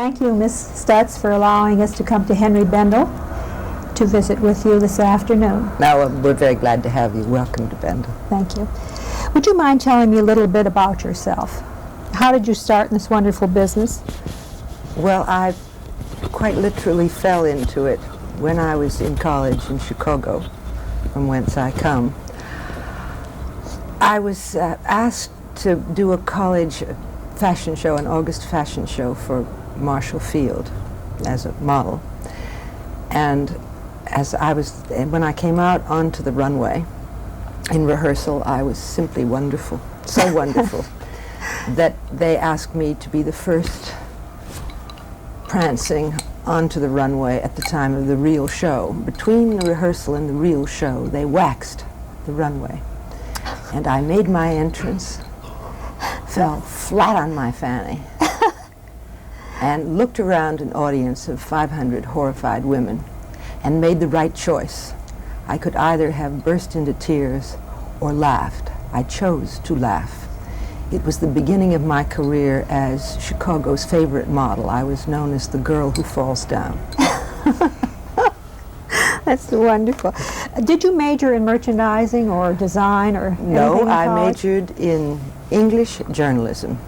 thank you, Ms. Stutz, for allowing us to come to Henry Bendel to visit with you this afternoon. Now, we're very glad to have you. Welcome to Bendel. Thank you. Would you mind telling me a little bit about yourself? How did you start in this wonderful business? Well, I quite literally fell into it when I was in college in Chicago, from whence I come. I was asked to do a college fashion show, an August fashion show for Marshall Field as a model. And when I came out onto the runway in rehearsal, I was simply wonderful, so wonderful, that they asked me to be the first prancing onto the runway at the time of the real show. Between the rehearsal and the real show, they waxed the runway. And I made my entrance, fell flat on my fanny, and looked around an audience of 500 horrified women and made the right choice. I could either have burst into tears or laughed. I chose to laugh. It was the beginning of my career as Chicago's favorite model. I was known as the girl who falls down. That's wonderful. Did you major in merchandising or design or anything in No, I college? majored in English journalism.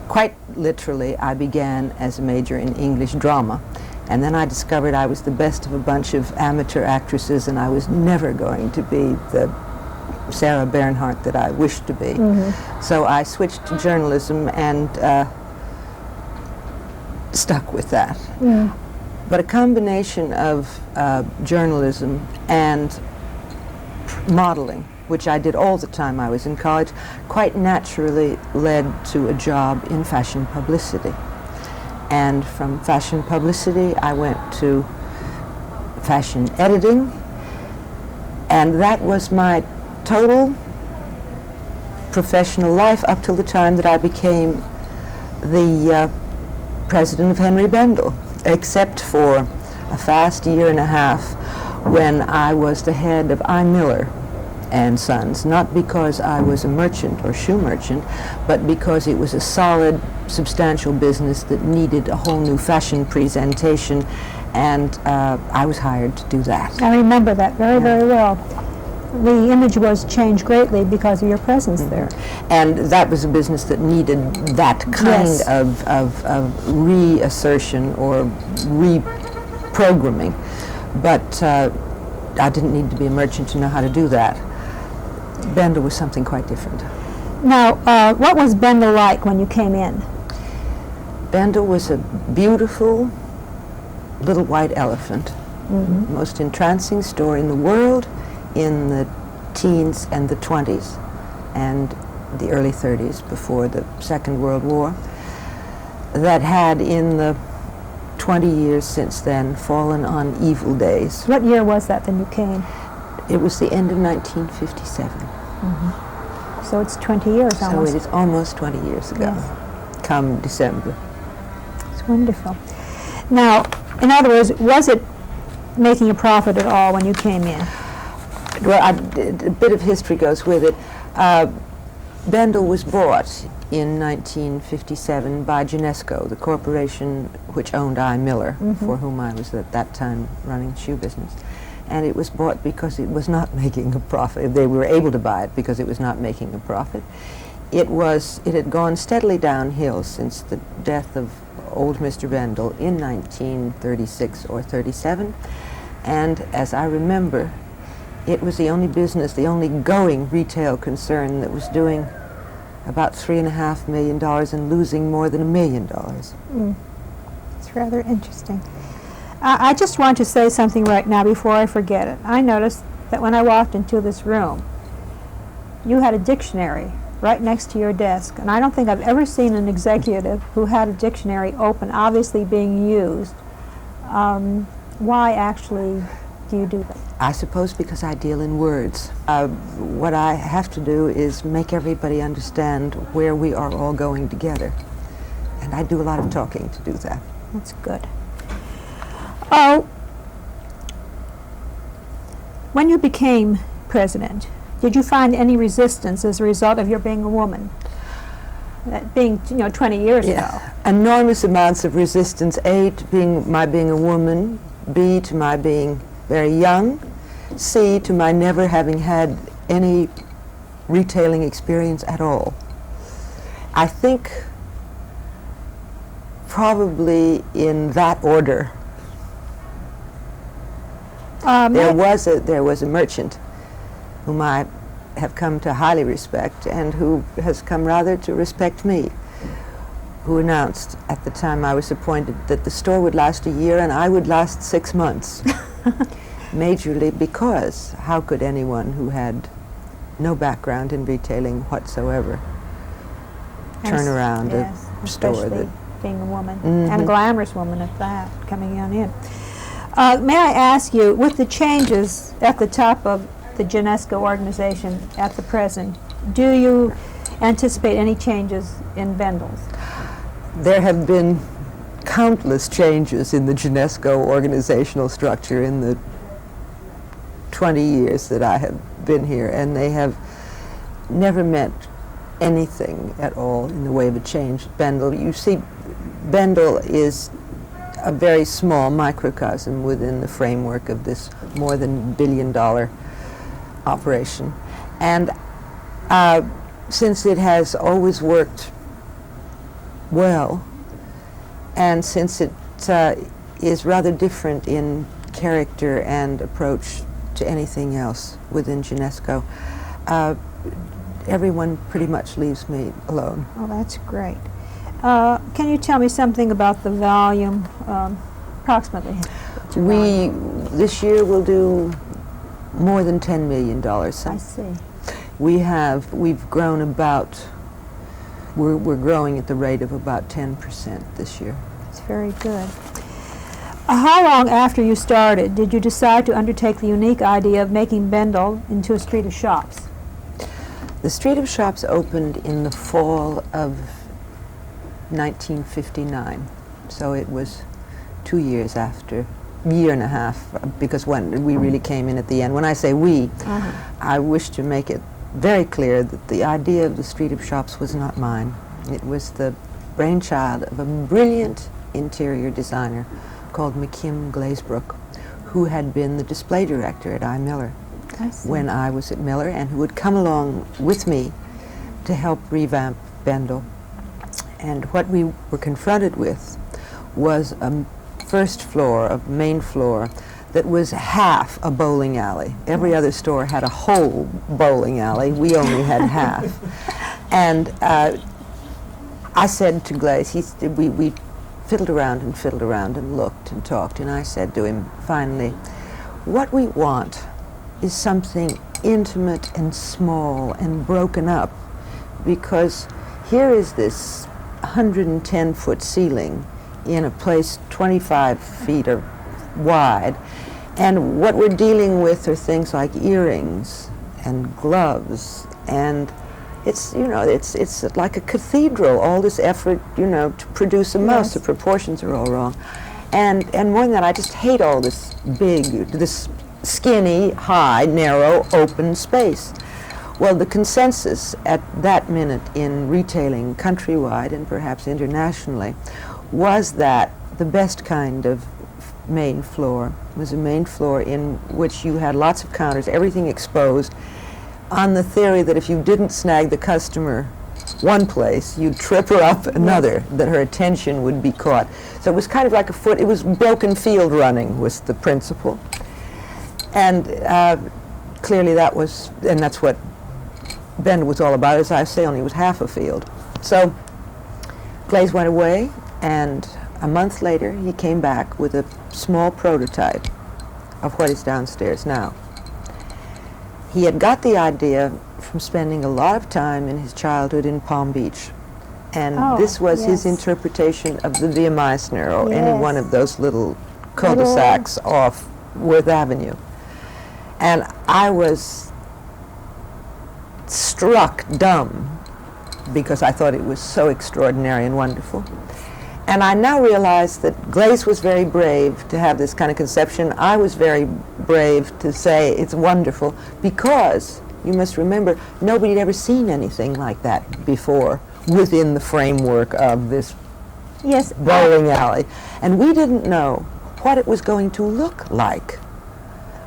Quite literally, I began as a major in English drama, and then I discovered I was the best of a bunch of amateur actresses, and I was never going to be the Sarah Bernhardt that I wished to be. Mm-hmm. So I switched to journalism and stuck with that. Mm. But a combination of journalism and modeling, which I did all the time I was in college, quite naturally led to a job in fashion publicity. And from fashion publicity, I went to fashion editing, and that was my total professional life up till the time that I became the president of Henry Bendel, except for a fast year and a half when I was the head of I. Miller and Sons, not because I was a merchant or shoe merchant, but because it was a solid, substantial business that needed a whole new fashion presentation, and I was hired to do that. I remember that very, very well. The image was changed greatly because of your presence there. And that was a business that needed that kind of reassertion or reprogramming. But I didn't need to be a merchant to know how to do that. Bendel was something quite different. Now, what was Bendel like when you came in? Bendel was a beautiful little white elephant. Mm-hmm. Most entrancing store in the world in the teens and the 20s and the early 30s, before the Second World War, that had in the 20 years since then fallen on evil days. What year was that then you came? It was the end of 1957. Mm-hmm. So it's 20 years almost. So it is almost 20 years ago, yes. Come December. It's wonderful. Now, in other words, was it making a profit at all when you came in? Well, a bit of history goes with it. Bendel was bought in 1957 by Genesco, the corporation which owned I. Miller, mm-hmm. for whom I was at that time running the shoe business. And it was bought because it was not making a profit. They were able to buy it because it was not making a profit. It had gone steadily downhill since the death of old Mr. Bendel in 1936 or 37. And as I remember, it was the only business, the only going retail concern that was doing about $3.5 million and losing more than $1 million. Mm. It's rather interesting. I just want to say something right now before I forget it. I noticed that when I walked into this room, you had a dictionary right next to your desk, and I don't think I've ever seen an executive who had a dictionary open, obviously being used. Why actually do you do that? I suppose because I deal in words. What I have to do is make everybody understand where we are all going together. And I do a lot of talking to do that. That's good. Oh, when you became president, did you find any resistance as a result of your being a woman? that being 20 years ago. Enormous amounts of resistance. A, to my being a woman. B, to my being very young. C, to my never having had any retailing experience at all. I think probably in that order. There was a merchant whom I have come to highly respect and who has come rather to respect me, who announced at the time I was appointed that the store would last a year and I would last 6 months. Majorly because how could anyone who had no background in retailing whatsoever turn around a store especially that being a woman, and a glamorous woman at that, coming on in. May I ask you, with the changes at the top of the Genesco organization at the present, do you anticipate any changes in Bendel's? there have been countless changes in the Genesco organizational structure in the 20 years that I have been here, and they have never meant anything at all in the way of a change. Bendel, you see, Bendel is a very small microcosm within the framework of this more than billion-dollar operation. And since it has always worked well, and since it is rather different in character and approach to anything else within Genesco, everyone pretty much leaves me alone. Oh, that's great. Can you tell me something about the volume, approximately? This year we'll do more than $10 million. I see. We've grown about, we're growing at the rate of about 10% this year. That's very good. How long after you started did you decide to undertake the unique idea of making Bendel into a street of shops? The Street of Shops opened in the fall of 1959, so it was 2 years after, year and a half, because when we really came in at the end. When I say we, I wish to make it very clear that the idea of the Street of Shops was not mine. It was the brainchild of a brilliant interior designer called McKim Glazebrook, who had been the display director at I. Miller when I was at Miller, and who would come along with me to help revamp Bendel. And what we were confronted with was a first floor, a main floor, that was half a bowling alley. Every other store had a whole bowling alley. We only had half. And I said to Glaze, we fiddled around and looked and talked, and I said to him finally, what we want is something intimate and small and broken up, because here is this 110-foot ceiling in a place 25 feet or wide, and what we're dealing with are things like earrings and gloves, and it's like a cathedral, all this effort, to produce a mouse. The proportions are all wrong. And more than that, I just hate all this this skinny, high, narrow, open space. Well, the consensus at that minute in retailing countrywide and perhaps internationally was that the best kind of main floor was a main floor in which you had lots of counters, everything exposed, on the theory that if you didn't snag the customer one place, you'd trip her up another, that her attention would be caught. So it was kind of like it was broken field running was the principle. And clearly that's what Bendel was all about. As I say, only it was half a field. So Glaze went away, and a month later he came back with a small prototype of what is downstairs now. He had got the idea from spending a lot of time in his childhood in Palm Beach. And this was his interpretation of the Via Meissner, or any one of those little cul-de-sacs off Worth Avenue. And I was struck dumb because I thought it was so extraordinary and wonderful. And I now realize that Glaze was very brave to have this kind of conception. I was very brave to say it's wonderful, because you must remember nobody had ever seen anything like that before within the framework of this Yes. bowling alley. And we didn't know what it was going to look like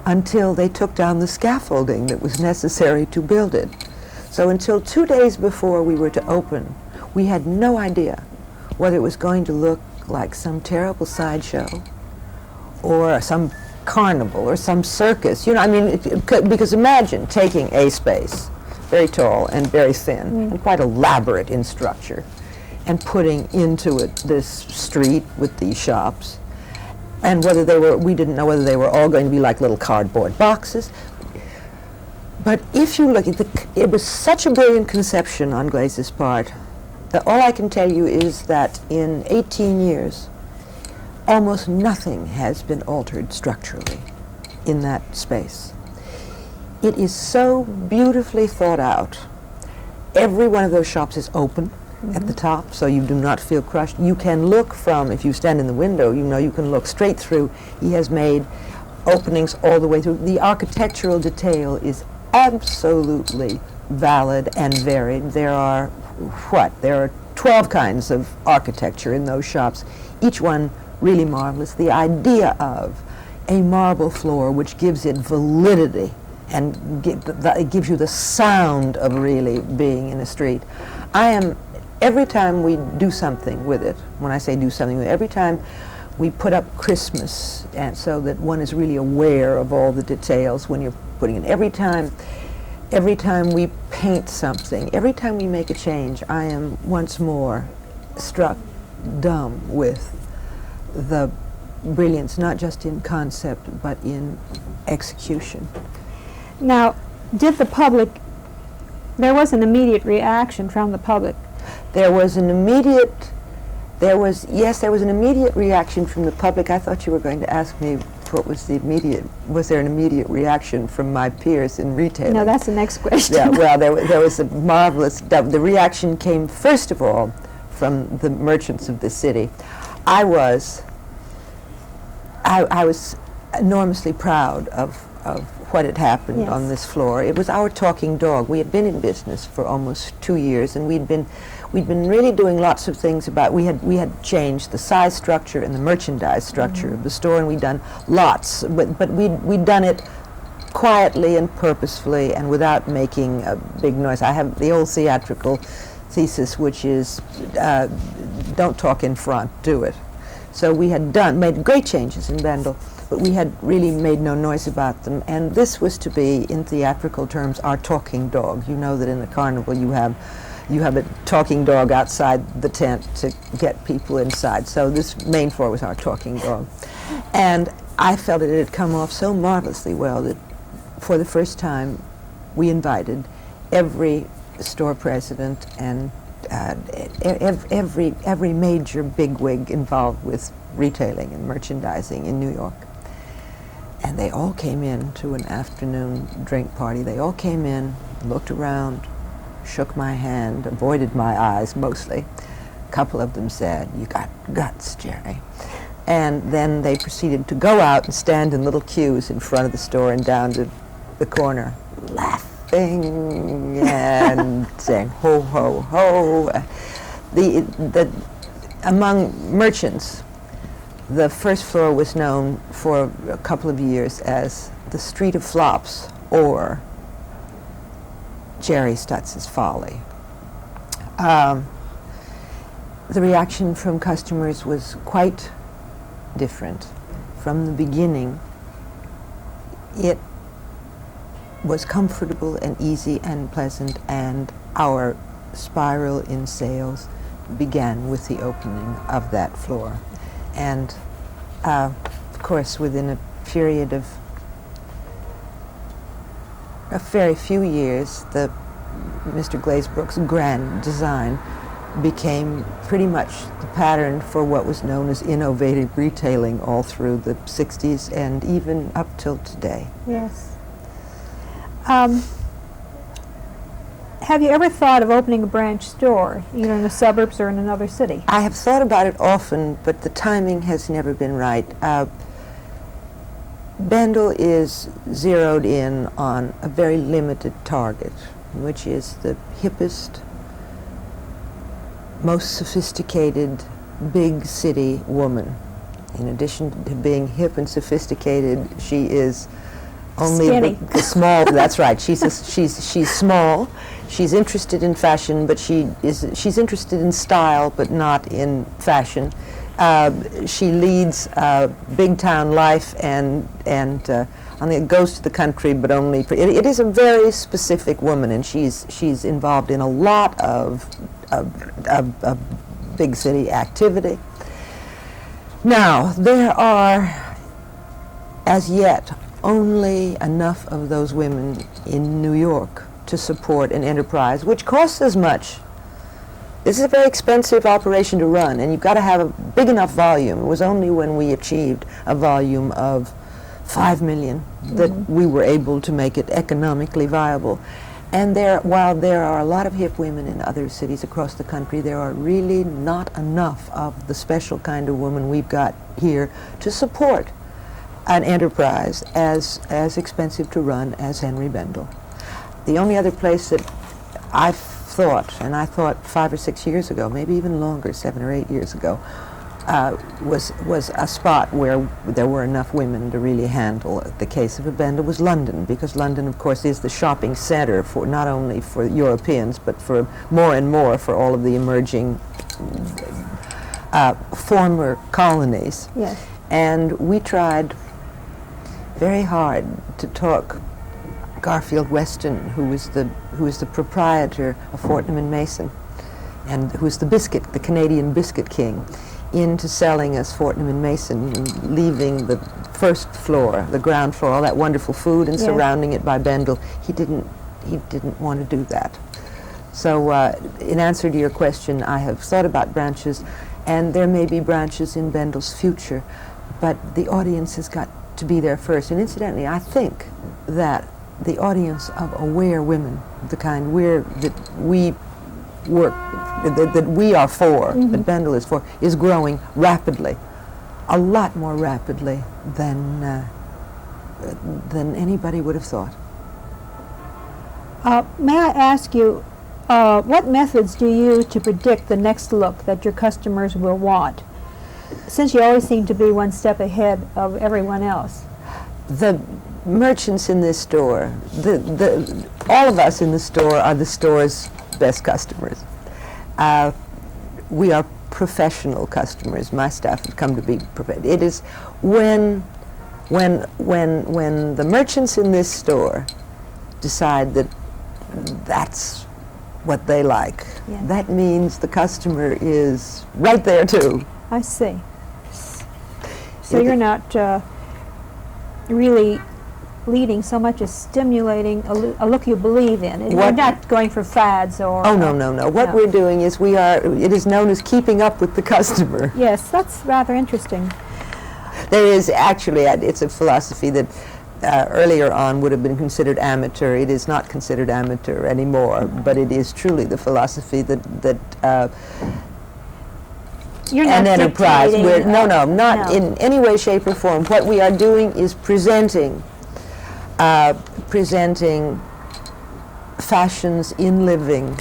until they took down the scaffolding that was necessary to build it. So until 2 days before we were to open, we had no idea whether it was going to look like some terrible sideshow or some carnival or some circus. You know, I mean, because imagine taking a space, very tall and very thin and quite elaborate in structure, and putting into it this street with these shops. And whether they were, we didn't know whether they were all going to be like little cardboard boxes. But if you look at it was such a brilliant conception on Glaze's part that all I can tell you is that in 18 years, almost nothing has been altered structurally in that space. It is so beautifully thought out. Every one of those shops is open at the top, so you do not feel crushed. You can look from, if you stand in the window, you know you can look straight through. He has made openings all the way through. The architectural detail is absolutely valid and varied. There are 12 kinds of architecture in those shops, each one really marvelous. The idea of a marble floor which gives it validity and it gives you the sound of really being in a street. Every time we do something with it, when I say do something with it, every time we put up Christmas, and so that one is really aware of all the details when you're putting it. Every time we paint something, every time we make a change, I am once more struck dumb with the brilliance, not just in concept, but in execution. Now, there was an immediate reaction from the public? There was an immediate reaction from the public. I thought you were going to ask me was there an immediate reaction from my peers in retailing? No, that's the next question. Yeah, well, there was a marvelous, the reaction came first of all from the merchants of the city. I was enormously proud of what had happened on this floor. It was our talking dog. We had been in business for almost 2 years, and we'd been really doing lots of things about. We had changed the size structure and the merchandise structure of the store, and we'd done lots, but we'd done it quietly and purposefully and without making a big noise. I have the old theatrical thesis, which is don't talk in front, do it. So we had made great changes in Bendel, but we had really made no noise about them. And this was to be, in theatrical terms, our talking dog. You know that in the carnival you have a talking dog outside the tent to get people inside. So this main floor was our talking dog. And I felt it had come off so marvelously well that for the first time we invited every store president and every major bigwig involved with retailing and merchandising in New York. And they all came in to an afternoon drink party. They all came in, looked around, shook my hand, avoided my eyes mostly. A couple of them said, "You got guts, Jerry." And then they proceeded to go out and stand in little queues in front of the store and down to the corner, laughing and saying, "Ho, ho, ho." Among merchants, the first floor was known for a couple of years as the Street of Flops, or Jerry Stutz's Folly. The reaction from customers was quite different. From the beginning, it was comfortable and easy and pleasant, and our spiral in sales began with the opening of that floor. And of course, within a period of a very few years, Mr. Glazebrook's grand design became pretty much the pattern for what was known as innovative retailing all through the 60s and even up till today. Yes. Have you ever thought of opening a branch store, either in the suburbs or in another city? I have thought about it often, but the timing has never been right. Bendel is zeroed in on a very limited target, which is the hippest, most sophisticated big city woman. In addition to being hip and sophisticated, she is only Skinny. the small. That's right. She's small. She's interested in fashion, but she's interested in style, but not in fashion. She leads big town life and goes to the country, but only. It is a very specific woman, and she's involved in a lot of big city activity. Now, there are, as yet, only enough of those women in New York to support an enterprise which costs as much. This is a very expensive operation to run, and you've got to have a big enough volume. It was only when we achieved a volume of 5 million that we were able to make it economically viable. And while there are a lot of hip women in other cities across the country, there are really not enough of the special kind of woman we've got here to support an enterprise as expensive to run as Henry Bendel. The only other place that I've thought, and I thought 5 or 6 years ago, maybe even longer, 7 or 8 years ago, was a spot where there were enough women to really handle the case of a Bendel was London, because London, of course, is the shopping center for not only for Europeans, but for more and more for all of the emerging former colonies. Yes. And we tried very hard to talk Garfield Weston, who was the proprietor of Fortnum and Mason, and who's the Canadian biscuit king, into selling us Fortnum and Mason, and leaving the first floor, the ground floor, all that wonderful food, and Yes. surrounding it by Bendel. He didn't want to do that. So in answer to your question, I have thought about branches, and there may be branches in Bendel's future, but the audience has got to be there first. And incidentally, I think that the audience of aware women, the kind that we work, that we are for, that Bendel is for, is growing rapidly, a lot more rapidly than anybody would have thought. May I ask you, what methods do you use to predict the next look that your customers will want, since you always seem to be one step ahead of everyone else? The merchants in this store, all of us in the store are the store's best customers. We are professional customers. My staff have come to be professional. It is when the merchants in this store decide that that's what they like, Yeah. that means the customer is right there too. I see. So you're not really leading so much as stimulating a look you believe in. And you're not going for fads or... Oh, no. What we're doing is it is known as keeping up with the customer. Yes, that's rather interesting. There is actually, it's a philosophy that earlier on would have been considered amateur. It is not considered amateur anymore, but it is truly the philosophy that You're not an enterprise. dictating, Not in any way, shape, or form. What we are doing is presenting fashions in living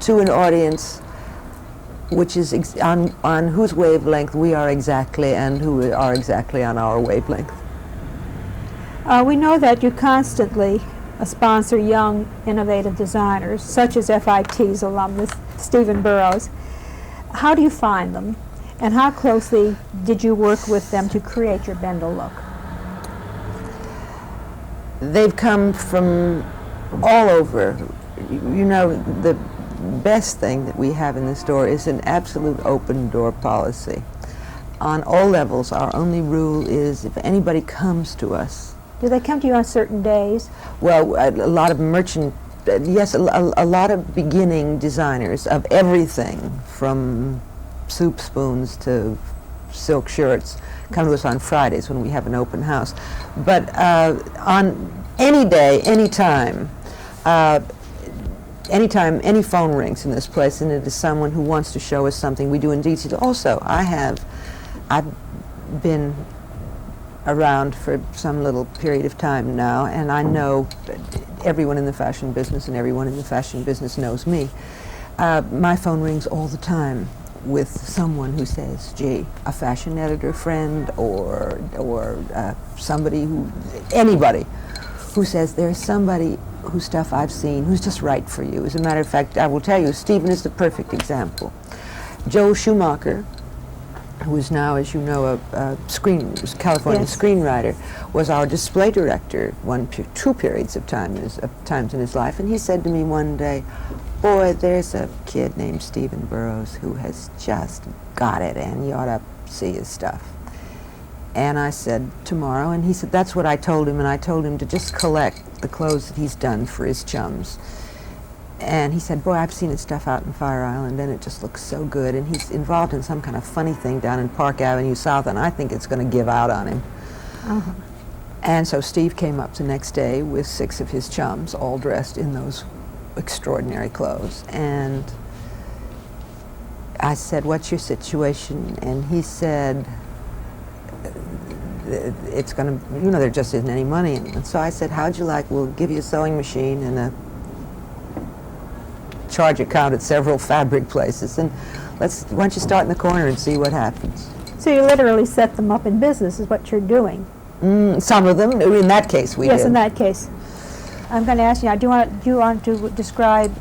to an audience which is on whose wavelength we are exactly, and who are exactly on our wavelength. We know that you constantly sponsor young, innovative designers, such as FIT's alumnus, Stephen Burrows. How do you find them, and how closely did you work with them to create your Bendel look? They've come from all over. You know, the best thing that we have in the store is an absolute open door policy. On all levels, our only rule is if anybody comes to us. Do they come to you on certain days? Well, a lot of yes, a lot of beginning designers of everything from soup spoons to silk shirts come to us on Fridays when we have an open house. But on any day, any time, anytime any phone rings in this place and it is someone who wants to show us something, we do indeed. Also, I've been around for some little period of time now, and I know everyone in the fashion business, and everyone in the fashion business knows me. My phone rings all the time with someone who says, gee, a fashion editor friend or somebody anybody who says there's somebody whose stuff I've seen who's just right for you. As a matter of fact, I will tell you, Stephen is the perfect example. Joel Schumacher, who is now, as you know, a California Yes. screenwriter, was our display director two periods of times in his life, and he said to me one day, boy, there's a kid named Stephen Burrows who has just got it, and you ought to see his stuff. And I said, tomorrow, and he said, that's what I told him, and I told him to just collect the clothes that he's done for his chums. And he said, boy, I've seen his stuff out in Fire Island, and it just looks so good, and he's involved in some kind of funny thing down in Park Avenue South, and I think it's going to give out on him. Uh-huh. And so Steve came up the next day with 6 of his chums, all dressed in those extraordinary clothes, and I said, what's your situation? And he said, it's going to, there just isn't any money. And so I said, how'd you like, we'll give you a sewing machine and a charge account at several fabric places, and why don't you start in the corner and see what happens. So you literally set them up in business is what you're doing. Some of them, in that case we did. Yes, in that case. I'm going to ask you now, do you want to describe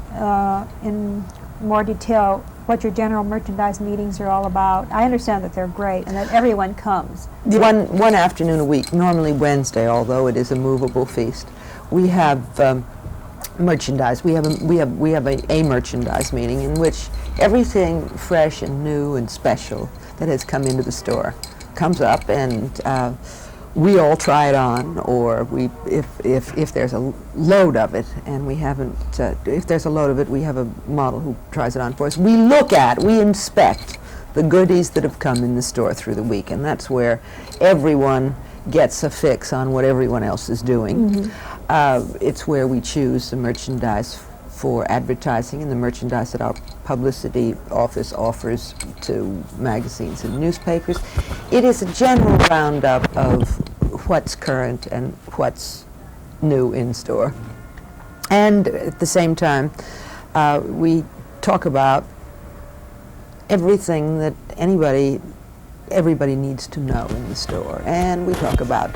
in more detail what your general merchandise meetings are all about? I understand that they're great and that everyone comes. One afternoon a week, normally Wednesday, although it is a movable feast. We have merchandise. We have a merchandise meeting in which everything fresh and new and special that has come into the store comes up, and we all try it on, or if there's a load of it, and we haven't, if there's a load of it, we have a model who tries it on for us. We inspect the goodies that have come in the store through the week, and that's where everyone gets a fix on what everyone else is doing. Mm-hmm. It's where we choose the merchandise for advertising and the merchandise that our publicity office offers to magazines and newspapers. It is a general roundup of what's current and what's new in store. And at the same time, we talk about everything that everybody needs to know in the store. And we talk about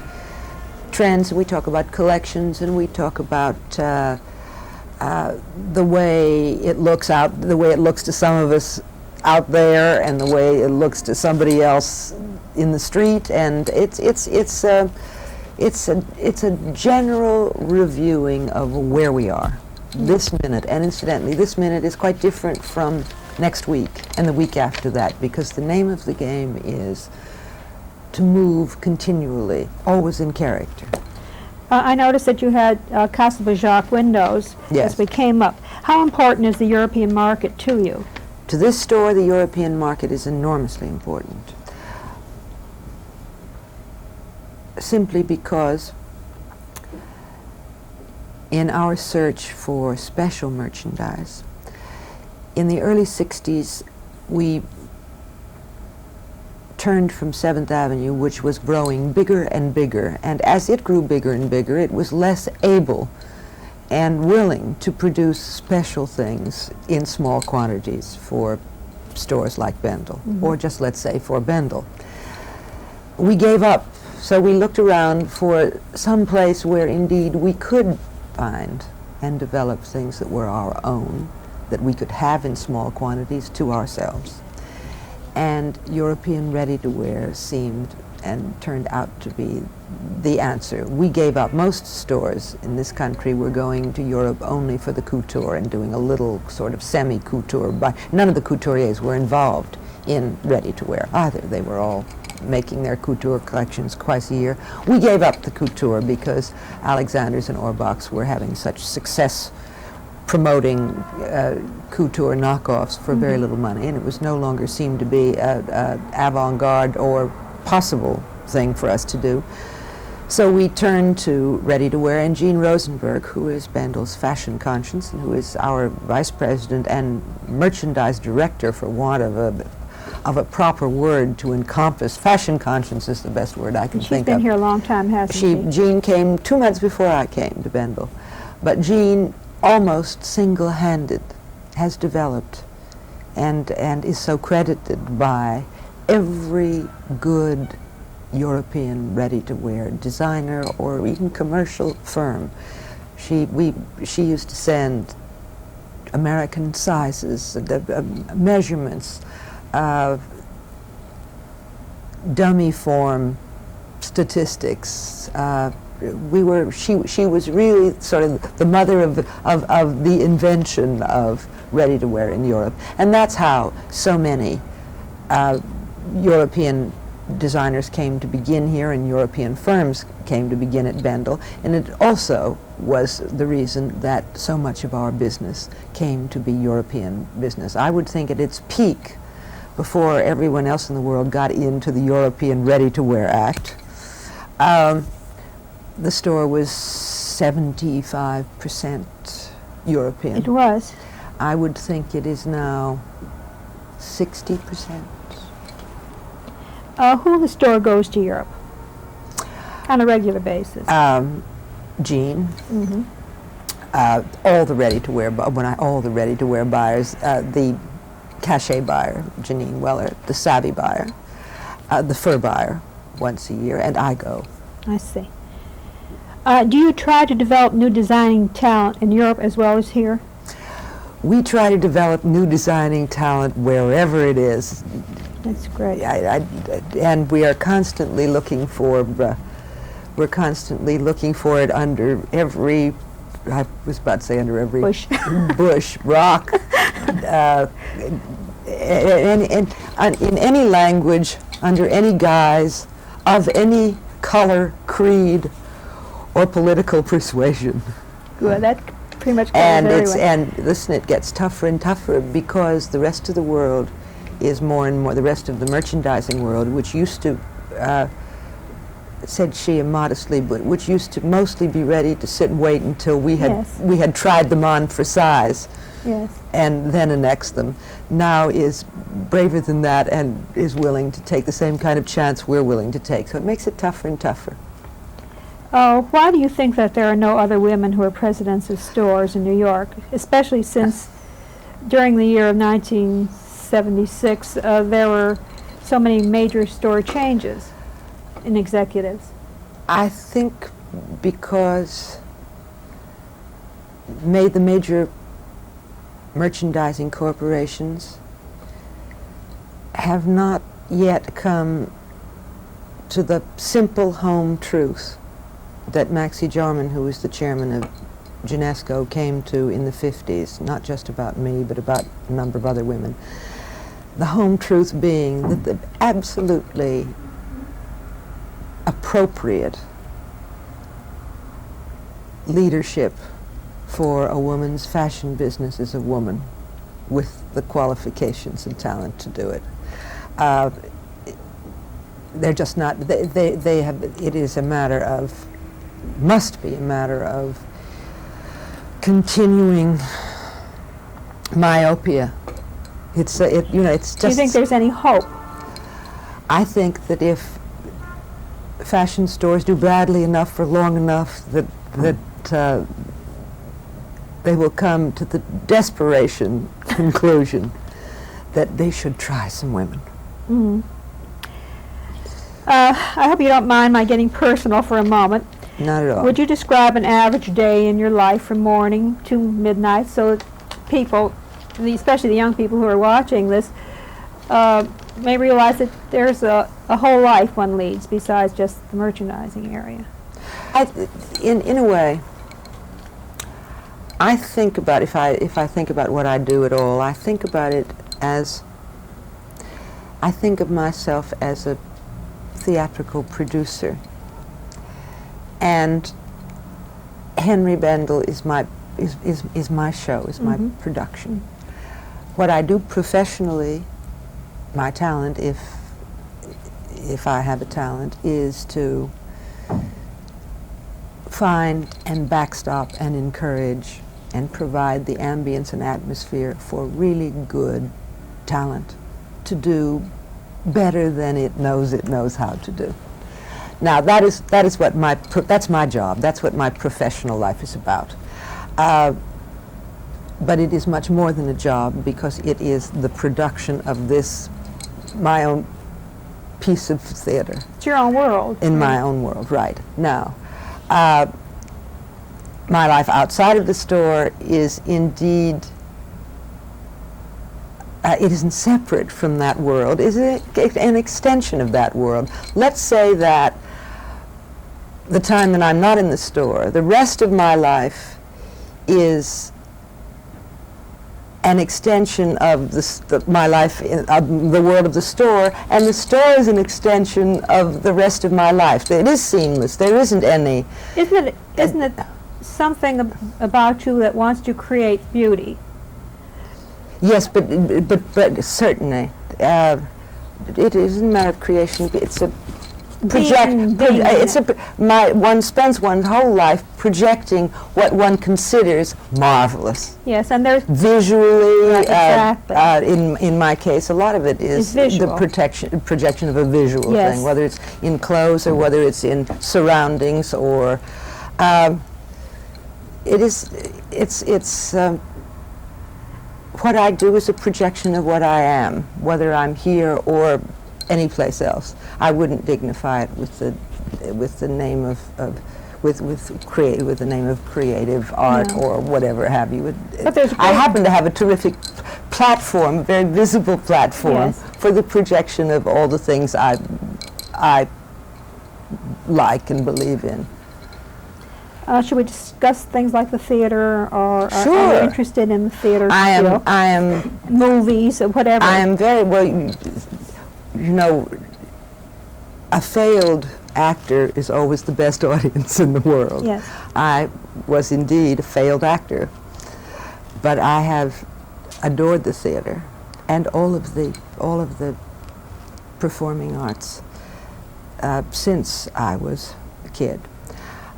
trends, we talk about collections, and we talk about the way it looks to some of us out there, and the way it looks to somebody else in the street. And it's a general reviewing of where we are this minute. And incidentally, this minute is quite different from next week and the week after that, because the name of the game is to move continually, always in character. I noticed that you had Castle Jacques windows as we came up. How important is the European market to you? To this store, the European market is enormously important. Simply because in our search for special merchandise, in the early 60s, we turned from 7th Avenue, which was growing bigger and bigger, and as it grew bigger and bigger, it was less able and willing to produce special things in small quantities for stores like Bendel, or just, let's say, for Bendel. We gave up, so we looked around for some place where indeed we could find and develop things that were our own, that we could have in small quantities to ourselves. And European ready-to-wear seemed and turned out to be the answer. We gave up. Most stores in this country were going to Europe only for the couture and doing a little sort of semi-couture. None of the couturiers were involved in ready-to-wear either. They were all making their couture collections twice a year. We gave up the couture because Alexander's and Orbach's were having such success promoting couture knockoffs for very little money, and it was no longer seemed to be an avant-garde or possible thing for us to do. So we turned to ready-to-wear, and Jean Rosenberg, who is Bendel's fashion conscience and who is our vice president and merchandise director, for want of a proper word to encompass fashion conscience, is the best word I can think of. She's been here a long time, hasn't she? Jean came 2 months before I came to Bendel, but Jean almost single-handed has developed and is so credited by every good European ready-to-wear designer or even commercial firm. She used to send American sizes, measurements, dummy form statistics. She was really sort of the mother of the invention of ready-to-wear in Europe, and that's how so many European designers came to begin here, and European firms came to begin at Bendel, and it also was the reason that so much of our business came to be European business. I would think at its peak, before everyone else in the world got into the European Ready-to-Wear Act, the store was 75% European. It was. I would think it is now 60%. Who in the store goes to Europe on a regular basis? Jean. Mm-hmm. All the ready-to-wear, all the ready-to-wear buyers, the cachet buyer, Janine Weller, the savvy buyer, the fur buyer, once a year, and I go. I see. Do you try to develop new designing talent in Europe as well as here? We try to develop new designing talent wherever it is. That's great. And we are constantly looking for. We're constantly looking for it under every. I was about to say under every Bush, bush, rock, in any language, under any guise, of any color, creed, or political persuasion. Good. That pretty much covers everyone. And listen, it gets tougher and tougher because the rest of the world is more and more, the rest of the merchandising world, which used to, said she immodestly, but which used to mostly be ready to sit and wait until we had tried them on for size, yes, and then annex them, now is braver than that and is willing to take the same kind of chance we're willing to take. So it makes it tougher and tougher. Why do you think that there are no other women who are presidents of stores in New York, especially since during the year of 1976 there were so many major store changes in executives? I think because the major merchandising corporations have not yet come to the simple home truth that Maxie Jarman, who was the chairman of Genesco, came to in the 50s, not just about me, but about a number of other women. The home truth being that the absolutely appropriate leadership for a woman's fashion business is a woman with the qualifications and talent to do it. They're just not, they have, it is a matter of, must be a matter of continuing myopia. It's it's just. Do you think there's any hope? I think that if fashion stores do badly enough for long enough, that they will come to the desperation conclusion that they should try some women. Mm-hmm. I hope you don't mind my getting personal for a moment. Not at all. Would you describe an average day in your life from morning to midnight so that people, especially the young people who are watching this, may realize that there's a whole life one leads besides just the merchandising area? In a way, I think about, if I think about what I do at all, I think about it as, I think of myself as a theatrical producer. And Henry Bendel is my show, is my production. What I do professionally, my talent, if I have a talent, is to find and backstop and encourage and provide the ambience and atmosphere for really good talent to do better than it knows how to do. Now that is what that's my job. That's what my professional life is about. but it is much more than a job, because it is the production of this, my own piece of theater. It's your own world. In my own world, right. Now, my life outside of the store is indeed, it isn't separate from that world. It is an extension of that world. Let's say that the time that I'm not in the store, the rest of my life is an extension of my life in the world of the store, and the store is an extension of the rest of my life. It is seamless. There isn't any. Isn't it something about you that wants to create beauty? Yes, but certainly, it isn't a matter of creation. It's a one spends one's whole life projecting what one considers marvelous. Yes, and there's visually. Right, exactly. In my case, a lot of it is the projection of a visual yes. thing, whether it's in clothes or whether it's in surroundings, or what I do is a projection of what I am, whether I'm here or any place else. I wouldn't dignify it with the name of creative art No. or whatever have you. But there's I happen to have a terrific platform, a very visible platform Yes. for the projection of all the things I like and believe in. Should we discuss things like the theater, or are Sure. you interested in the theater I still? am Movies or whatever. I am very well. You know, a failed actor is always the best audience in the world. Yes. I was indeed a failed actor, but I have adored the theater and all of the performing arts since I was a kid.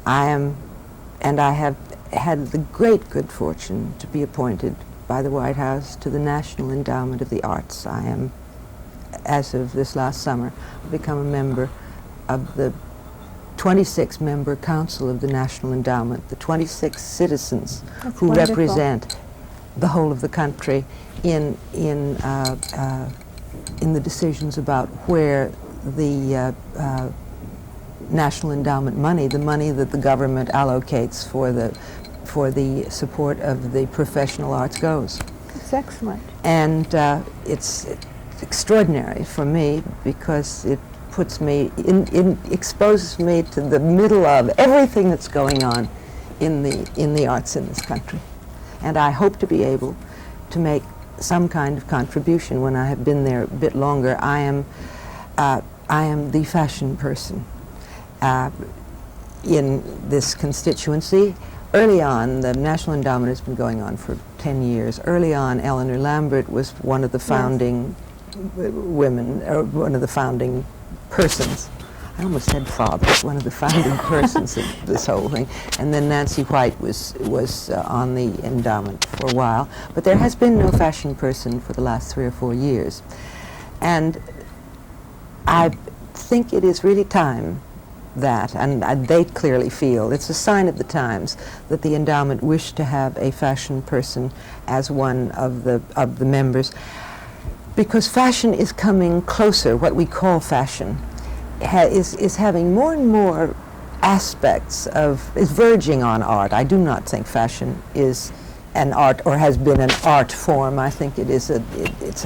And I have had the great good fortune to be appointed by the White House to the National Endowment of the Arts. I am, as of this last summer, become a member of the 26-member Council of the National Endowment, the 26 citizens That's who wonderful. represent the whole of the country in the decisions about where the National Endowment money, the money that the government allocates for the support of the professional arts, goes. It's excellent. And it's extraordinary for me, because it puts me exposes me to the middle of everything that's going on in the arts in this country. And I hope to be able to make some kind of contribution when I have been there a bit longer. I am the fashion person in this constituency. Early on, the National Endowment has been going on for 10 years. Early on, Eleanor Lambert was one of the founding women, or one of the founding persons. I almost said father, one of the founding persons of this whole thing. And then Nancy White was on the endowment for a while. But there has been no fashion person for the last 3 or 4 years. And I think it is really time that, and they clearly feel, it's a sign of the times, that the endowment wished to have a fashion person as one of the members, because fashion is coming closer. What we call fashion is having more and more aspects is verging on art. I do not think fashion is an art or has been an art form. I think it is it has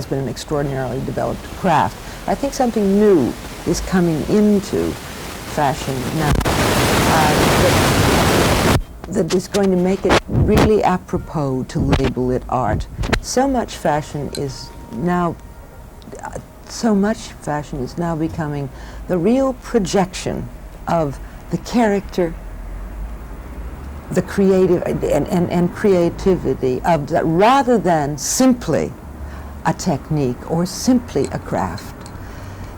been an extraordinarily developed craft. I think something new is coming into fashion now that is going to make it really apropos to label it art. So much fashion is now becoming the real projection of the character, the creative and creativity of that, rather than simply a technique or simply a craft.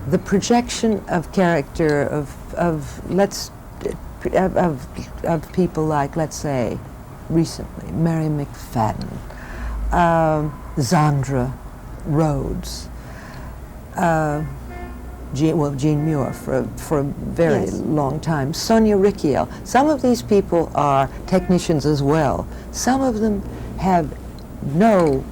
The projection of character of people like, let's say, recently, Mary McFadden, Zandra Rhodes, Jean Muir for a very Yes. long time, Sonia Rickiel. Some of these people are technicians as well. Some of them have no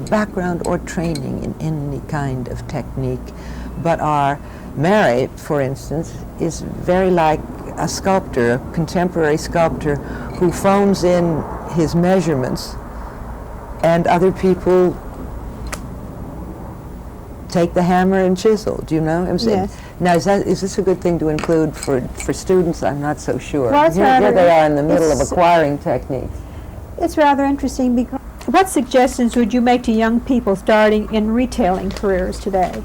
background or training in any kind of technique, but are Mary, for instance, is very like a sculptor, a contemporary sculptor who phones in his measurements, and other people take the hammer and chisel. Do you know? Yes. Now, is this a good thing to include for students? I'm not so sure. Well, it's Here rather- they are in the middle of it's- acquiring techniques. It's rather interesting because what suggestions would you make to young people starting in retailing careers today?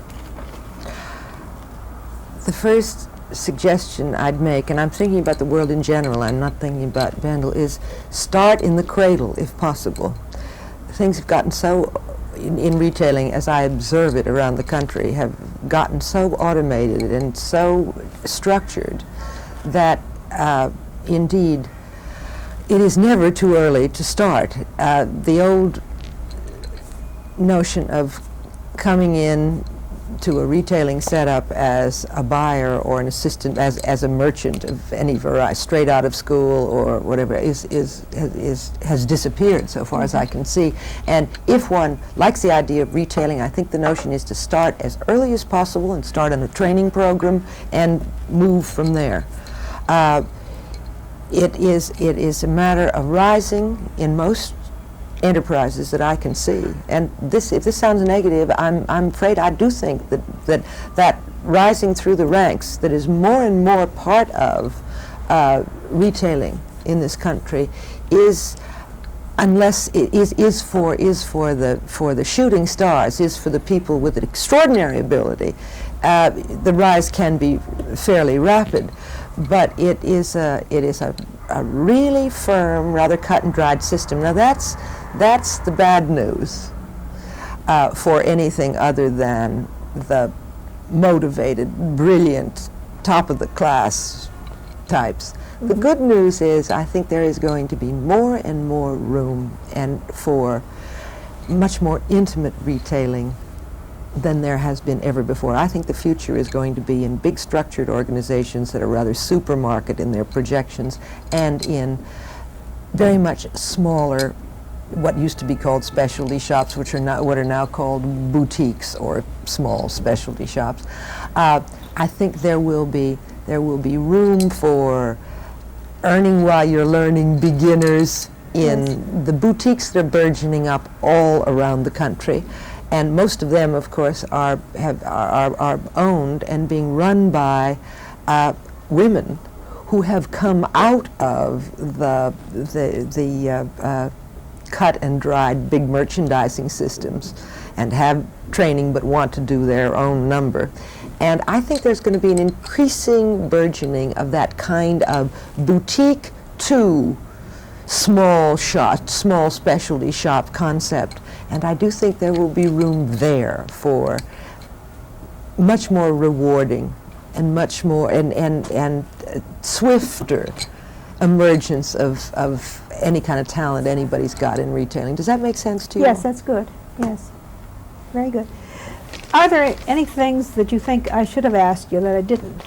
The first suggestion I'd make, and I'm thinking about the world in general, I'm not thinking about Bendel, is start in the cradle if possible. Things have gotten so, in retailing, as I observe it around the country, have gotten so automated and so structured that indeed it is never too early to start. The old notion of coming in to a retailing setup as a buyer or an assistant, as a merchant of any variety, straight out of school or whatever, has disappeared so far as I can see. And if one likes the idea of retailing, I think the notion is to start as early as possible and start on a training program and move from there. It is a matter of rising in most enterprises that I can see. And if this sounds negative, I'm afraid I do think that rising through the ranks, that is more and more part of retailing in this country, is, unless it is for the shooting stars, is for the people with an extraordinary ability, the rise can be fairly rapid. But it is a really firm, rather cut and dried system. Now that's the bad news for anything other than the motivated, brilliant, top of the class types. Mm-hmm. The good news is I think there is going to be more and more room and for much more intimate retailing than there has been ever before. I think the future is going to be in big structured organizations that are rather supermarket in their projections, and in very much smaller, what used to be called specialty shops, which are now what are now called boutiques or small specialty shops. I think there will be room for earning while you're learning beginners in the boutiques that are burgeoning up all around the country. And most of them, of course, are owned and being run by women who have come out of the cut and dried big merchandising systems and have training but want to do their own number. And I think there's going to be an increasing burgeoning of that kind of boutique to small specialty shop concept. And I do think there will be room there for much more rewarding and much more and swifter emergence of any kind of talent anybody's got in retailing. Does that make sense to you? Yes, that's good. Yes, very good. Are there any things that you think I should have asked you that I didn't?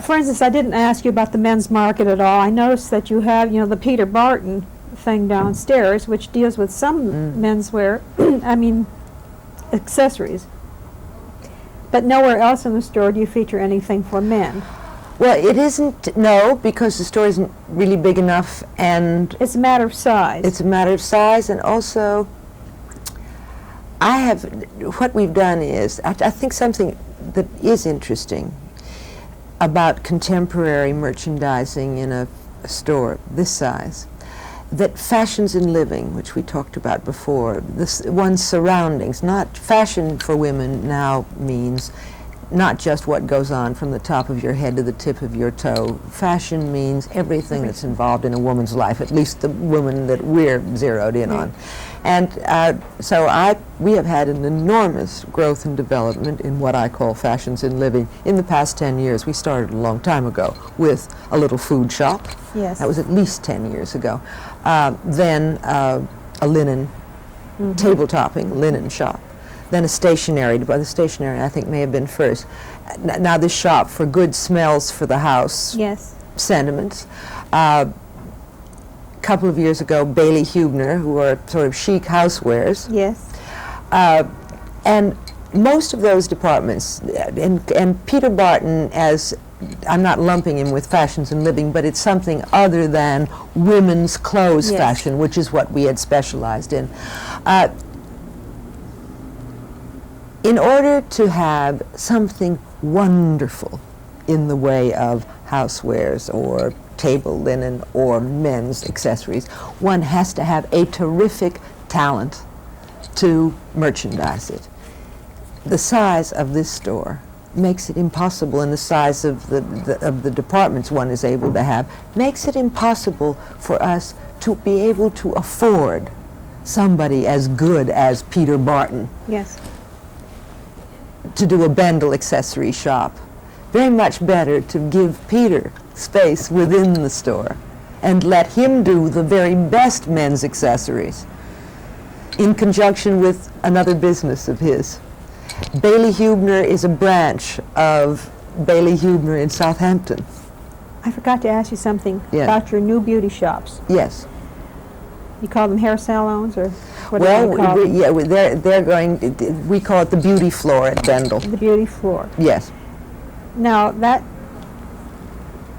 For instance, I didn't ask you about the men's market at all. I noticed that you have, the Peter Barton thing downstairs, which deals with some menswear, accessories. But nowhere else in the store do you feature anything for men. Well, it isn't, no, because the store isn't really big enough, and it's a matter of size. It's a matter of size, and also what we've done is, I think something that is interesting about contemporary merchandising in a store this size, that fashions in living, which we talked about before, one's surroundings, not fashion for women now means not just what goes on from the top of your head to the tip of your toe. Fashion means everything that's involved in a woman's life, at least the woman that we're zeroed in on. And so we have had an enormous growth and development in what I call fashions in living in the past 10 years. We started a long time ago with a little food shop. Yes. That was at least 10 years ago. Then a linen, table topping linen shop. then a stationery. The stationery, I think, may have been first. Now this shop for good smells for the house. Yes. Sentiments. Couple of years ago, Bailey Hubner, who are sort of chic housewares. Yes. And most of those departments, and Peter Barton, as I'm not lumping him with Fashions and Living, but it's something other than women's clothes Yes. fashion, which is what we had specialized in. In order to have something wonderful in the way of housewares or table linen or men's accessories, one has to have a terrific talent to merchandise it. The size of this store makes it impossible, and the size of the departments one is able to have makes it impossible for us to be able to afford somebody as good as Peter Barton Yes. to do a Bendel accessory shop. Very much better to give Peter space within the store and let him do the very best men's accessories in conjunction with another business of his. Bailey Hubner is a branch of Bailey Hubner in Southampton. I forgot to ask you something Yeah. about your new beauty shops. Yes. You call them hair salons, or what Well, do you call them? yeah, they're going, we call it the beauty floor at Bendel. The beauty floor. Yes. Now,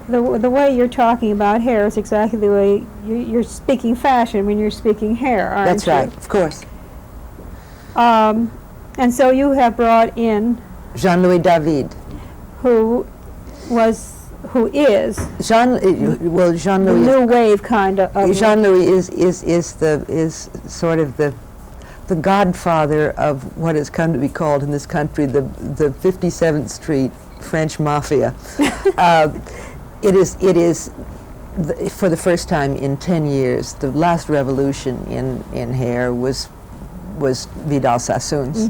the way you're talking about hair is exactly the way you're speaking fashion when you're speaking hair, aren't That's you? right, of course. And so you have brought in Jean-Louis David. who is Well, the Jean-Louis new wave kind of. Jean-Louis is sort of the godfather of what has come to be called in this country the 57th Street French Mafia. It is for the first time in 10 years, the last revolution in hair was Vidal Sassoon's.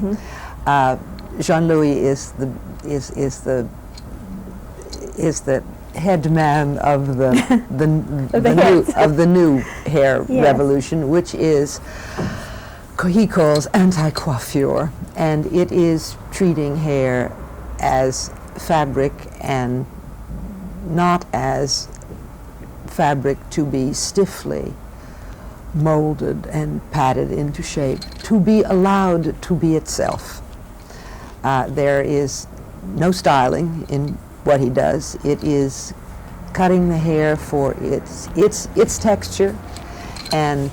Jean-Louis is the head man of the new hair Yes. revolution, which is he calls anti-coiffure, and it is treating hair as fabric and not as fabric to be stiffly molded and patted into shape, to be allowed to be itself. There is no styling in what he does. It is cutting the hair for its texture and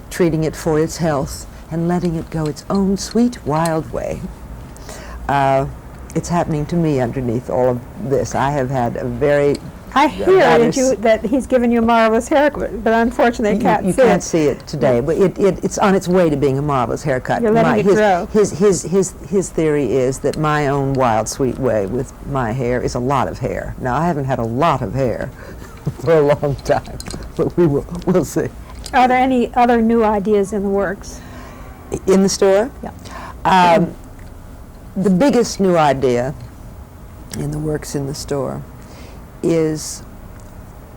treating it for its health and letting it go its own sweet, wild way. It's happening to me underneath all of this. I have had a very I hear that he's given you a marvelous haircut, but unfortunately I can't you see can't it. see it today, but it's on its way to being a marvelous haircut. You're letting it grow. His theory is that my own wild, sweet way with my hair is a lot of hair. Now, I haven't had a lot of hair for a long time, but we'll see. Are there any other new ideas in the works? In the store? Yeah. The biggest new idea in the works in the store is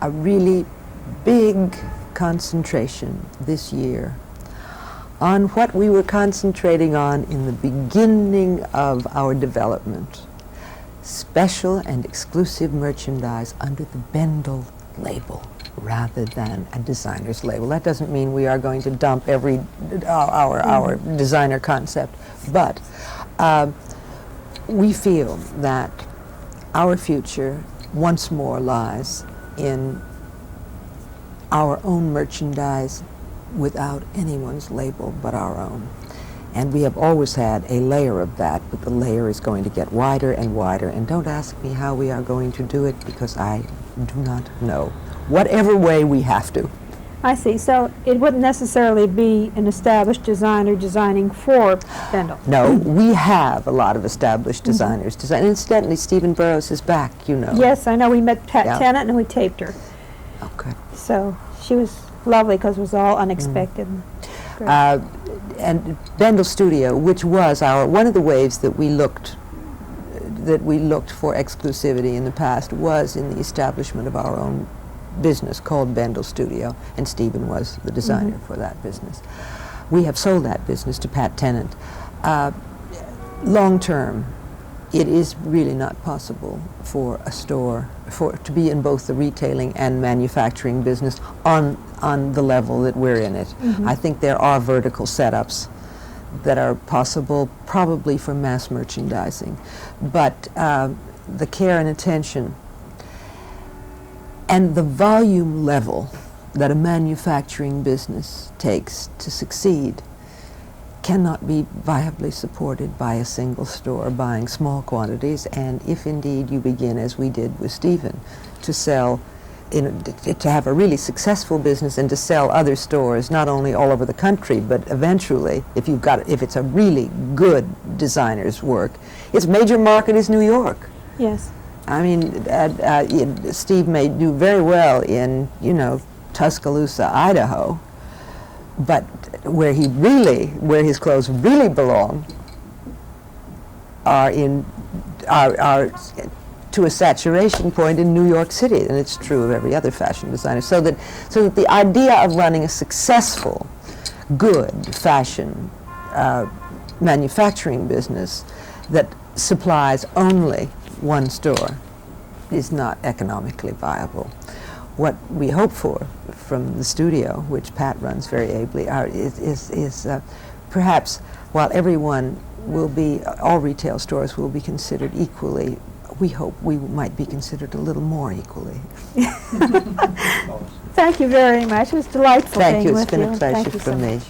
a really big concentration this year on what we were concentrating on in the beginning of our development: special and exclusive merchandise under the Bendel label rather than a designer's label. That doesn't mean we are going to dump our designer concept, but we feel that our future once more lies in our own merchandise without anyone's label but our own. And we have always had a layer of that, but the layer is going to get wider and wider. And don't ask me how we are going to do it, because I do not know. Whatever way we have to. I see. So it wouldn't necessarily be an established designer designing for Bendel. No, we have a lot of established designers. And incidentally, Stephen Burrows is back, you know. Yes, I know. We met Pat Yeah. Tennant and we taped her. Okay. So she was lovely because it was all unexpected. Great. And Bendel Studio, which was one of the ways that we looked for exclusivity in the past, was in the establishment of our own business called Bendel Studio, and Stephen was the designer for that business. We have sold that business to Pat Tennant. Long term, it is really not possible for a store to be in both the retailing and manufacturing business on the level that we're in it. Mm-hmm. I think there are vertical setups that are possible, probably for mass merchandising, but the care and attention and the volume level that a manufacturing business takes to succeed cannot be viably supported by a single store buying small quantities. And if indeed you begin, as we did with Stephen, to sell, to have a really successful business and to sell other stores, not only all over the country, but eventually, if it's a really good designer's work, its major market is New York. Yes. I mean, Steve may do very well in, Tuscaloosa, Idaho, but where his clothes really belong are to a saturation point in New York City, and it's true of every other fashion designer. So that the idea of running a successful, good fashion manufacturing business that supplies only one store is not economically viable. What we hope for from the studio, which Pat runs very ably, is perhaps while all retail stores will be considered equally, we hope we might be considered a little more equally. Thank you very much. It was delightful Thank being you. It's with been a Thank pleasure you for so me. much.